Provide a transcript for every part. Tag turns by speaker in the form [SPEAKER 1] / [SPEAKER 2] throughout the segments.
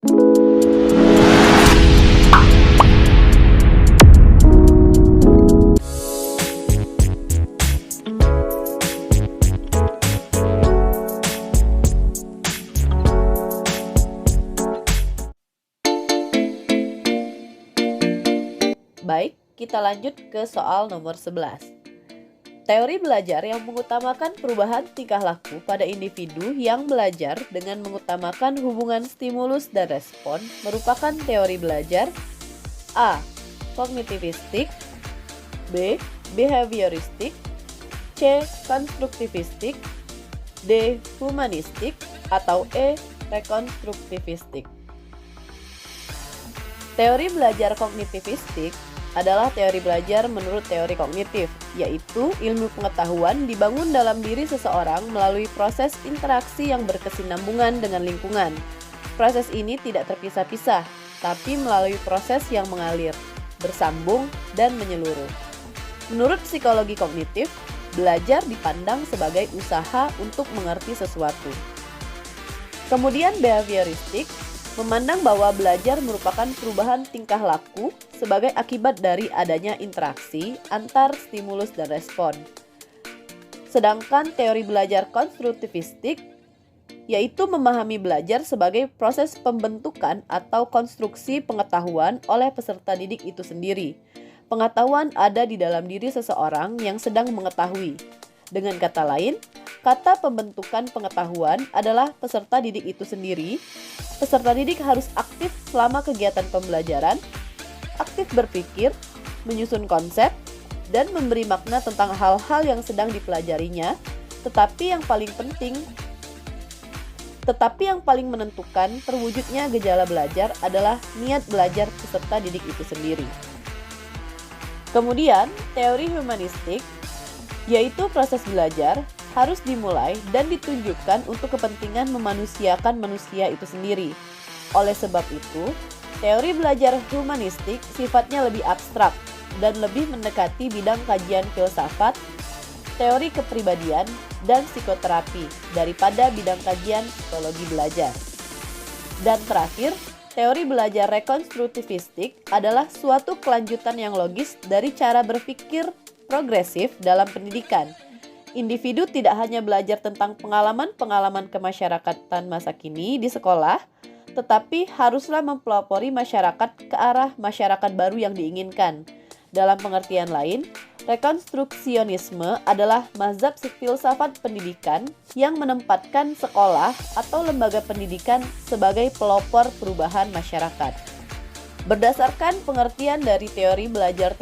[SPEAKER 1] Baik, kita lanjut ke soal nomor 11. Teori belajar yang mengutamakan perubahan tingkah laku pada individu yang belajar dengan mengutamakan hubungan stimulus dan respon merupakan teori belajar A. Kognitivistik, B. Behavioristik, C. Konstruktivistik, D. Humanistik, atau E. Rekonstruktivistik. Teori belajar kognitivistik adalah teori belajar menurut teori kognitif, yaitu ilmu pengetahuan dibangun dalam diri seseorang melalui proses interaksi yang berkesinambungan dengan lingkungan. Proses ini tidak terpisah-pisah, tapi melalui proses yang mengalir, bersambung, dan menyeluruh. Menurut psikologi kognitif, belajar dipandang sebagai usaha untuk mengerti sesuatu. Kemudian behavioristik memandang bahwa belajar merupakan perubahan tingkah laku sebagai akibat dari adanya interaksi antar stimulus dan respon. Sedangkan teori belajar konstruktivistik yaitu memahami belajar sebagai proses pembentukan atau konstruksi pengetahuan oleh peserta didik itu sendiri. Pengetahuan ada di dalam diri seseorang yang sedang mengetahui. Dengan kata lain, kata pembentukan pengetahuan adalah peserta didik itu sendiri. Peserta didik harus aktif selama kegiatan pembelajaran, aktif berpikir, menyusun konsep, dan memberi makna tentang hal-hal yang sedang dipelajarinya, tetapi yang paling menentukan terwujudnya gejala belajar adalah niat belajar peserta didik itu sendiri. Kemudian, teori humanistik, yaitu proses belajar, harus dimulai dan ditunjukkan untuk kepentingan memanusiakan manusia itu sendiri. Oleh sebab itu, teori belajar humanistik sifatnya lebih abstrak dan lebih mendekati bidang kajian filsafat, teori kepribadian, dan psikoterapi daripada bidang kajian psikologi belajar. Dan terakhir, teori belajar rekonstruktivistik adalah suatu kelanjutan yang logis dari cara berpikir progresif dalam pendidikan. Individu tidak hanya belajar tentang pengalaman-pengalaman kemasyarakatan masa kini di sekolah, tetapi haruslah mempelopori masyarakat ke arah masyarakat baru yang diinginkan. Dalam pengertian lain, rekonstruksionisme adalah mazhab filsafat pendidikan yang menempatkan sekolah atau lembaga pendidikan sebagai pelopor perubahan masyarakat. Berdasarkan pengertian dari teori belajar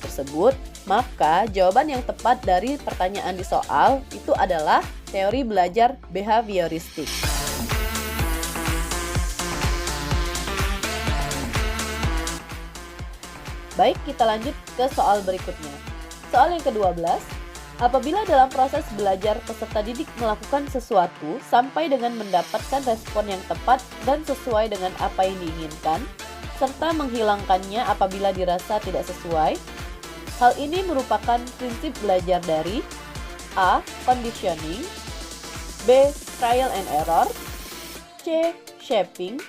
[SPEAKER 1] tersebut, maka jawaban yang tepat dari pertanyaan di soal itu adalah teori belajar behavioristik. Baik, kita lanjut ke soal berikutnya. Soal yang ke-12, apabila dalam proses belajar peserta didik melakukan sesuatu sampai dengan mendapatkan respon yang tepat dan sesuai dengan apa yang diinginkan, serta menghilangkannya apabila dirasa tidak sesuai. Hal ini merupakan prinsip belajar dari A. Conditioning, B. Trial and error, C. Shaping,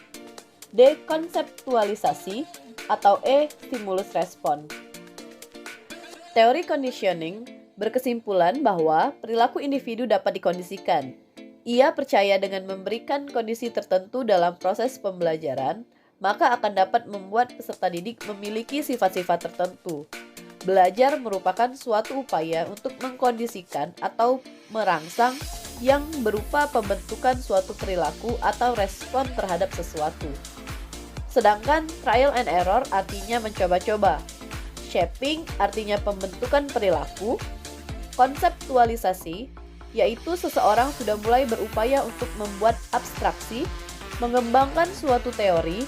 [SPEAKER 1] D. Konseptualisasi, atau E. Stimulus respon. Teori conditioning berkesimpulan bahwa perilaku individu dapat dikondisikan. Ia percaya dengan memberikan kondisi tertentu dalam proses pembelajaran, maka akan dapat membuat peserta didik memiliki sifat-sifat tertentu. Belajar merupakan suatu upaya untuk mengkondisikan atau merangsang yang berupa pembentukan suatu perilaku atau respon terhadap sesuatu. Sedangkan trial and error artinya mencoba-coba. Shaping artinya pembentukan perilaku. Konseptualisasi yaitu seseorang sudah mulai berupaya untuk membuat abstraksi, mengembangkan suatu teori,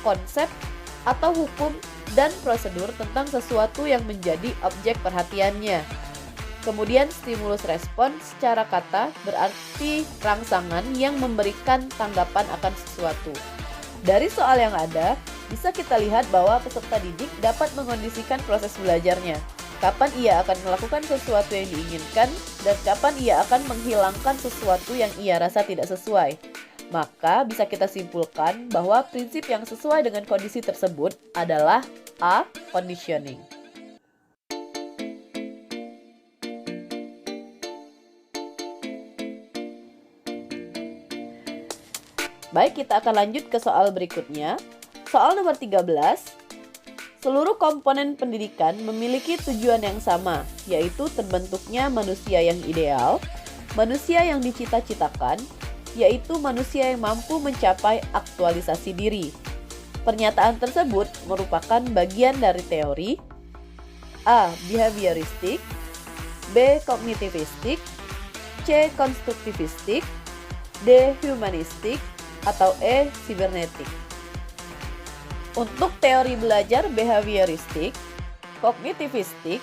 [SPEAKER 1] konsep, atau hukum dan prosedur tentang sesuatu yang menjadi objek perhatiannya. Kemudian stimulus respon secara kata berarti rangsangan yang memberikan tanggapan akan sesuatu. Dari soal yang ada, bisa kita lihat bahwa peserta didik dapat mengondisikan proses belajarnya. Kapan ia akan melakukan sesuatu yang diinginkan dan kapan ia akan menghilangkan sesuatu yang ia rasa tidak sesuai. Maka bisa kita simpulkan bahwa prinsip yang sesuai dengan kondisi tersebut adalah A. Conditioning. Baik, kita akan lanjut ke soal berikutnya. Soal nomor 13. Seluruh komponen pendidikan memiliki tujuan yang sama, yaitu terbentuknya manusia yang ideal, manusia yang dicita-citakan, yaitu manusia yang mampu mencapai aktualisasi diri. Pernyataan tersebut merupakan bagian dari teori A. Behavioristik, B. Kognitivistik, C. Konstruktivistik, D. Humanistik, atau E. Sibernetik. Untuk teori belajar behavioristik, kognitivistik,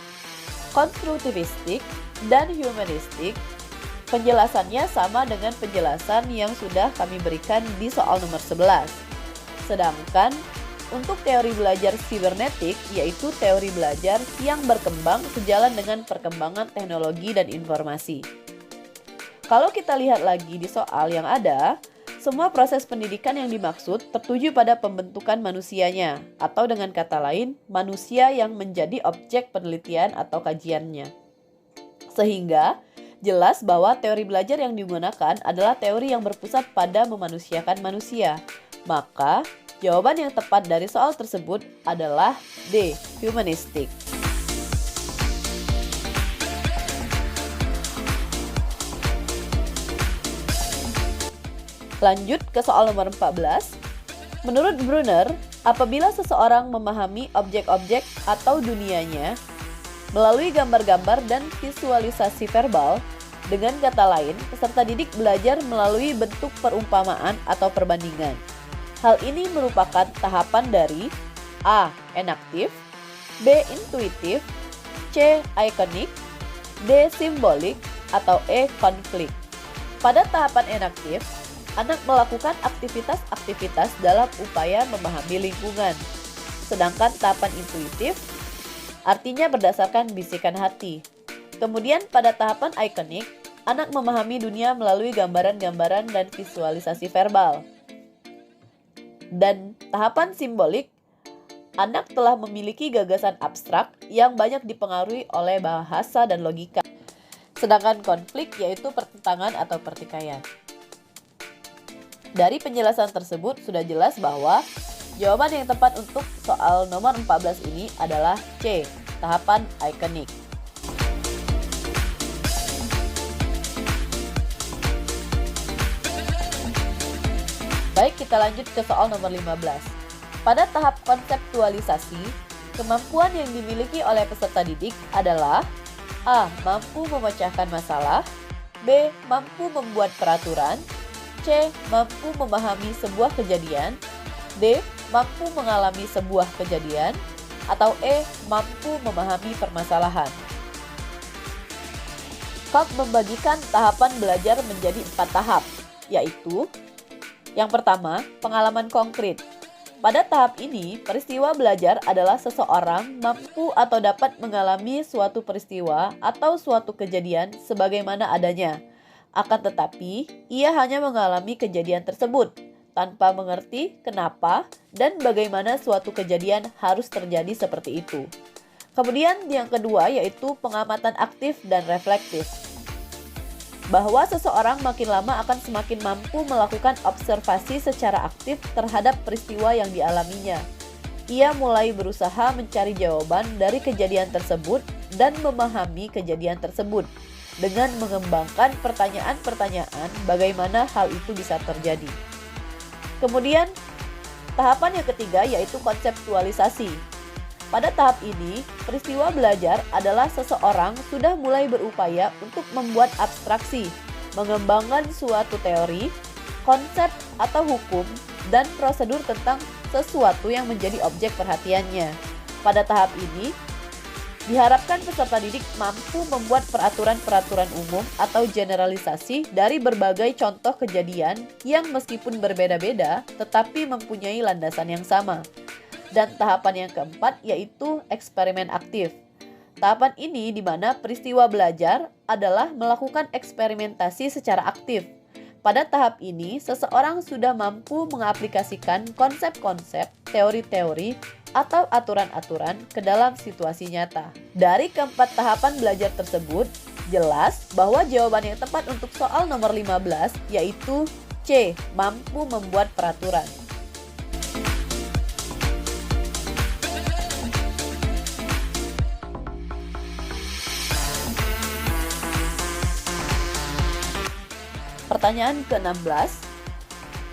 [SPEAKER 1] konstruktivistik, dan humanistik, penjelasannya sama dengan penjelasan yang sudah kami berikan di soal nomor 11. Sedangkan untuk teori belajar sibernetik, yaitu teori belajar yang berkembang sejalan dengan perkembangan teknologi dan informasi. Kalau kita lihat lagi di soal yang ada, semua proses pendidikan yang dimaksud tertuju pada pembentukan manusianya, atau dengan kata lain, manusia yang menjadi objek penelitian atau kajiannya. Sehingga, jelas bahwa teori belajar yang digunakan adalah teori yang berpusat pada memanusiakan manusia. Maka, jawaban yang tepat dari soal tersebut adalah D. Humanistik. Lanjut ke soal nomor 14. Menurut Brunner, apabila seseorang memahami objek-objek atau dunianya melalui gambar-gambar dan visualisasi verbal, dengan kata lain, peserta didik belajar melalui bentuk perumpamaan atau perbandingan. Hal ini merupakan tahapan dari A. Enaktif, B. Intuitif, C. Ikonik, D. Simbolik, atau E. Konflik. Pada tahapan enaktif, anak melakukan aktivitas-aktivitas dalam upaya memahami lingkungan. Sedangkan tahapan intuitif artinya berdasarkan bisikan hati. Kemudian pada tahapan ikonik, anak memahami dunia melalui gambaran-gambaran dan visualisasi verbal. Dan tahapan simbolik, anak telah memiliki gagasan abstrak yang banyak dipengaruhi oleh bahasa dan logika. Sedangkan konflik yaitu pertentangan atau pertikaian. Dari penjelasan tersebut sudah jelas bahwa jawaban yang tepat untuk soal nomor 14 ini adalah C, tahapan ikonik. Baik, kita lanjut ke soal nomor 15. Pada tahap konseptualisasi, kemampuan yang dimiliki oleh peserta didik adalah A. Mampu memecahkan masalah, B. Mampu membuat peraturan, C. Mampu memahami sebuah kejadian, D. Mampu mengalami sebuah kejadian, atau E. Mampu memahami permasalahan. Cobb membagikan tahapan belajar menjadi 4 tahap, yaitu yang pertama, pengalaman konkret. Pada tahap ini, peristiwa belajar adalah seseorang mampu atau dapat mengalami suatu peristiwa atau suatu kejadian sebagaimana adanya. Akan tetapi, ia hanya mengalami kejadian tersebut tanpa mengerti kenapa dan bagaimana suatu kejadian harus terjadi seperti itu. Kemudian yang kedua yaitu pengamatan aktif dan reflektif. Bahwa seseorang makin lama akan semakin mampu melakukan observasi secara aktif terhadap peristiwa yang dialaminya. Ia mulai berusaha mencari jawaban dari kejadian tersebut dan memahami kejadian tersebut, dengan mengembangkan pertanyaan-pertanyaan bagaimana hal itu bisa terjadi. Kemudian, tahapan yang ketiga yaitu konseptualisasi. Pada tahap ini, peristiwa belajar adalah seseorang sudah mulai berupaya untuk membuat abstraksi, mengembangkan suatu teori, konsep atau hukum, dan prosedur tentang sesuatu yang menjadi objek perhatiannya. Pada tahap ini, diharapkan peserta didik mampu membuat peraturan-peraturan umum atau generalisasi dari berbagai contoh kejadian yang meskipun berbeda-beda tetapi mempunyai landasan yang sama. Dan tahapan yang keempat yaitu eksperimen aktif. Tahapan ini di mana peristiwa belajar adalah melakukan eksperimentasi secara aktif. Pada tahap ini, seseorang sudah mampu mengaplikasikan konsep-konsep, teori-teori, atau aturan-aturan ke dalam situasi nyata. Dari keempat tahapan belajar tersebut, jelas bahwa jawaban yang tepat untuk soal nomor 15 yaitu C. Mampu membuat peraturan. Pertanyaan ke-16.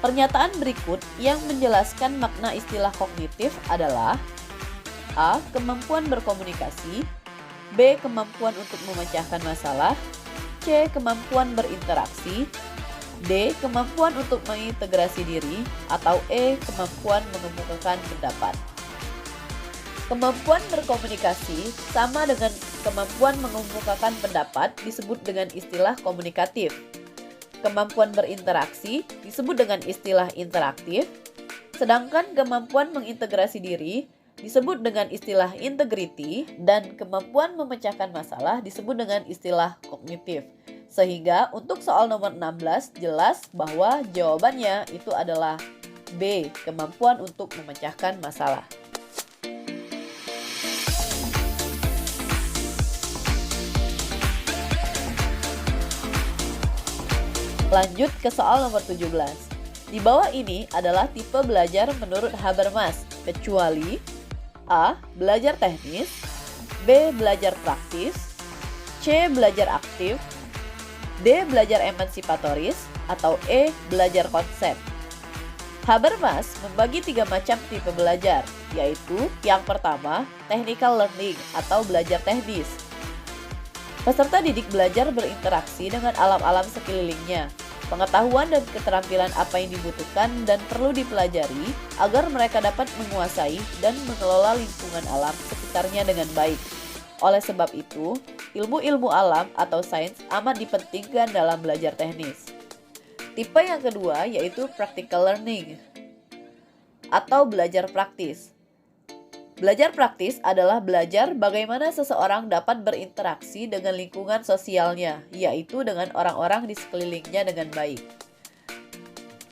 [SPEAKER 1] Pernyataan berikut yang menjelaskan makna istilah kognitif adalah A. Kemampuan berkomunikasi, B. Kemampuan untuk memecahkan masalah, C. Kemampuan berinteraksi, D. Kemampuan untuk mengintegrasi diri, atau E. Kemampuan mengemukakan pendapat. Kemampuan berkomunikasi sama dengan kemampuan mengemukakan pendapat disebut dengan istilah komunikatif. Kemampuan berinteraksi disebut dengan istilah interaktif, sedangkan kemampuan mengintegrasi diri disebut dengan istilah integrity, dan kemampuan memecahkan masalah disebut dengan istilah kognitif. Sehingga untuk soal nomor 16 jelas bahwa jawabannya itu adalah B. Kemampuan untuk memecahkan masalah. Lanjut ke soal nomor 17. Di bawah ini adalah tipe belajar menurut Habermas, kecuali A. Belajar teknis, B. Belajar praktis, C. Belajar aktif, D. Belajar emansipatoris, atau E. Belajar konsep. Habermas membagi 3 macam tipe belajar, yaitu yang pertama, technical learning atau belajar teknis. Peserta didik belajar berinteraksi dengan alam-alam sekelilingnya. Pengetahuan dan keterampilan apa yang dibutuhkan dan perlu dipelajari agar mereka dapat menguasai dan mengelola lingkungan alam sekitarnya dengan baik. Oleh sebab itu, ilmu-ilmu alam atau sains amat dipentingkan dalam belajar teknis. Tipe yang kedua yaitu practical learning atau belajar praktis. Belajar praktis adalah belajar bagaimana seseorang dapat berinteraksi dengan lingkungan sosialnya, yaitu dengan orang-orang di sekelilingnya dengan baik.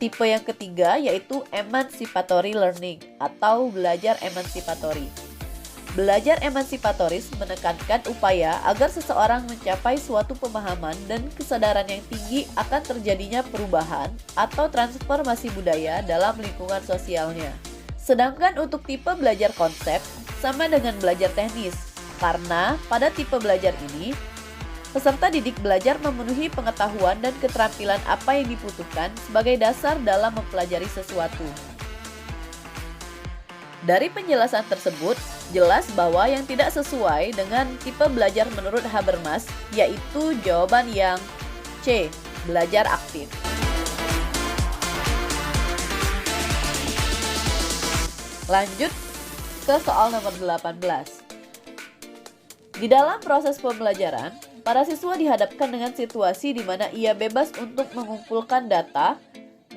[SPEAKER 1] Tipe yang ketiga yaitu emancipatory learning atau belajar emansipatory. Belajar emansipatoris menekankan upaya agar seseorang mencapai suatu pemahaman dan kesadaran yang tinggi akan terjadinya perubahan atau transformasi budaya dalam lingkungan sosialnya. Sedangkan untuk tipe belajar konsep sama dengan belajar teknis, karena pada tipe belajar ini, peserta didik belajar memenuhi pengetahuan dan keterampilan apa yang dibutuhkan sebagai dasar dalam mempelajari sesuatu. Dari penjelasan tersebut, jelas bahwa yang tidak sesuai dengan tipe belajar menurut Habermas, yaitu jawaban yang C, belajar aktif. Lanjut ke soal nomor 18. Di dalam proses pembelajaran, para siswa dihadapkan dengan situasi di mana ia bebas untuk mengumpulkan data,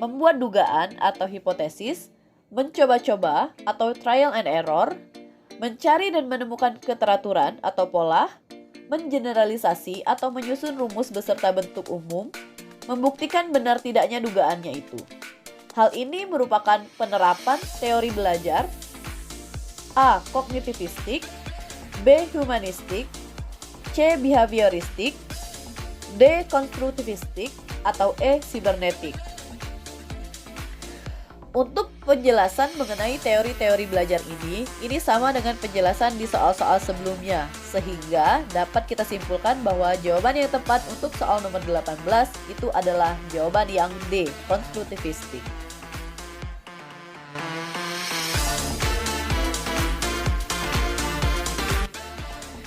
[SPEAKER 1] membuat dugaan atau hipotesis, mencoba-coba atau trial and error, mencari dan menemukan keteraturan atau pola, mengeneralisasi atau menyusun rumus beserta bentuk umum, membuktikan benar tidaknya dugaannya itu. Hal ini merupakan penerapan teori belajar A. Kognitivistik, B. Humanistik, C. Behavioristik, D. Konstruktivistik, atau E. Sibernetik. Untuk penjelasan mengenai teori-teori belajar ini sama dengan penjelasan di soal-soal sebelumnya, sehingga dapat kita simpulkan bahwa jawaban yang tepat untuk soal nomor 18 itu adalah jawaban yang D, konstruktivistik.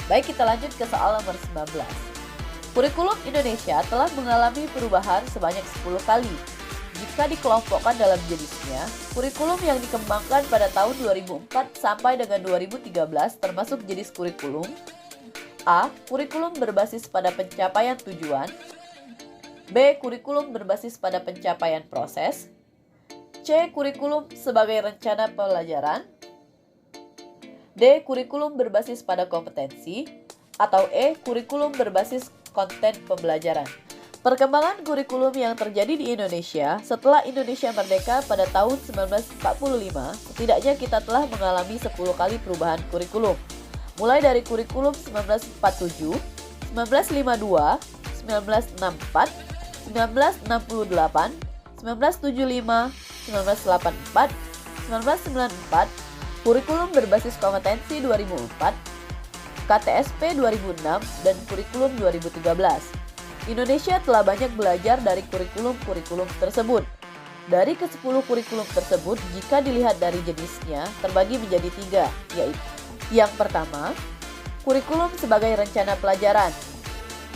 [SPEAKER 1] Baik, kita lanjut ke soal nomor 19. Kurikulum Indonesia telah mengalami perubahan sebanyak 10 kali. Jika dikelompokkan dalam jenisnya, kurikulum yang dikembangkan pada tahun 2004 sampai dengan 2013 termasuk jenis kurikulum A. Kurikulum berbasis pada pencapaian tujuan, B. Kurikulum berbasis pada pencapaian proses, C. Kurikulum sebagai rencana pelajaran, D. Kurikulum berbasis pada kompetensi, atau E. Kurikulum berbasis konten pembelajaran. Perkembangan kurikulum yang terjadi di Indonesia setelah Indonesia merdeka pada tahun 1945, setidaknya kita telah mengalami 10 kali perubahan kurikulum. Mulai dari kurikulum 1947, 1952, 1964, 1968, 1975, 1984, 1994, kurikulum berbasis kompetensi 2004, KTSP 2006, dan kurikulum 2013. Indonesia telah banyak belajar dari kurikulum-kurikulum tersebut. Dari ke-10 kurikulum tersebut, jika dilihat dari jenisnya, terbagi menjadi 3, yaitu yang pertama, kurikulum sebagai rencana pelajaran,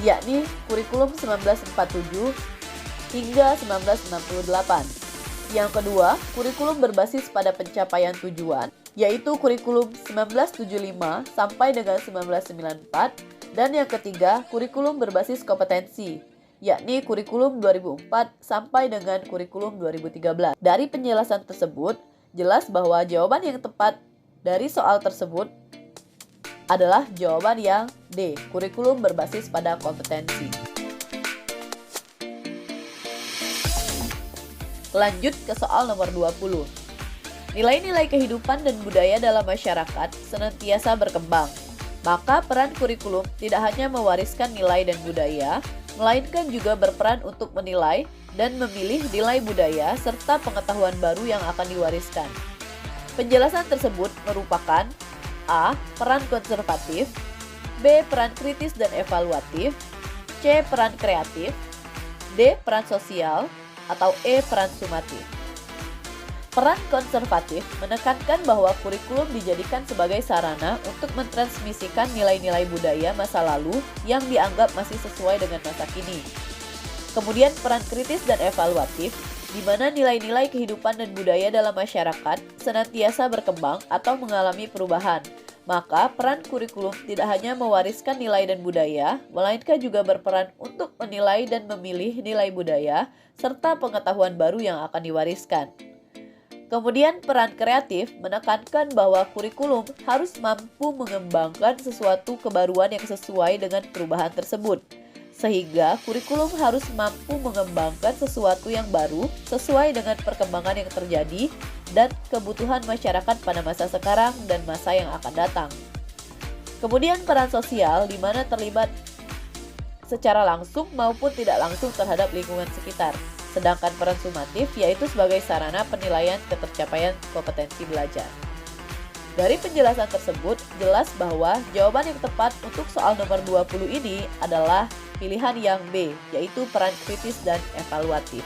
[SPEAKER 1] yakni kurikulum 1947 hingga 1968. Yang kedua, kurikulum berbasis pada pencapaian tujuan, yaitu kurikulum 1975 sampai dengan 1994. Dan yang ketiga, kurikulum berbasis kompetensi, yakni kurikulum 2004 sampai dengan kurikulum 2013. Dari penjelasan tersebut, jelas bahwa jawaban yang tepat dari soal tersebut adalah jawaban yang D, kurikulum berbasis pada kompetensi. Lanjut ke soal nomor 20. Nilai-nilai kehidupan dan budaya dalam masyarakat senantiasa berkembang. Maka peran kurikulum tidak hanya mewariskan nilai dan budaya, melainkan juga berperan untuk menilai dan memilih nilai budaya serta pengetahuan baru yang akan diwariskan. Penjelasan tersebut merupakan A. Peran konservatif, B. Peran kritis dan evaluatif, C. Peran kreatif, D. Peran sosial, atau E. Peran sumatif. Peran konservatif menekankan bahwa kurikulum dijadikan sebagai sarana untuk mentransmisikan nilai-nilai budaya masa lalu yang dianggap masih sesuai dengan masa kini. Kemudian peran kritis dan evaluatif, di mana nilai-nilai kehidupan dan budaya dalam masyarakat senantiasa berkembang atau mengalami perubahan. Maka peran kurikulum tidak hanya mewariskan nilai dan budaya, melainkan juga berperan untuk menilai dan memilih nilai budaya serta pengetahuan baru yang akan diwariskan. Kemudian peran kreatif menekankan bahwa kurikulum harus mampu mengembangkan sesuatu kebaruan yang sesuai dengan perubahan tersebut. Sehingga kurikulum harus mampu mengembangkan sesuatu yang baru sesuai dengan perkembangan yang terjadi dan kebutuhan masyarakat pada masa sekarang dan masa yang akan datang. Kemudian peran sosial di mana terlibat secara langsung maupun tidak langsung terhadap lingkungan sekitar. Sedangkan peran sumatif yaitu sebagai sarana penilaian ketercapaian kompetensi belajar. Dari penjelasan tersebut, jelas bahwa jawaban yang tepat untuk soal nomor 20 ini adalah pilihan yang B, yaitu peran kritis dan evaluatif.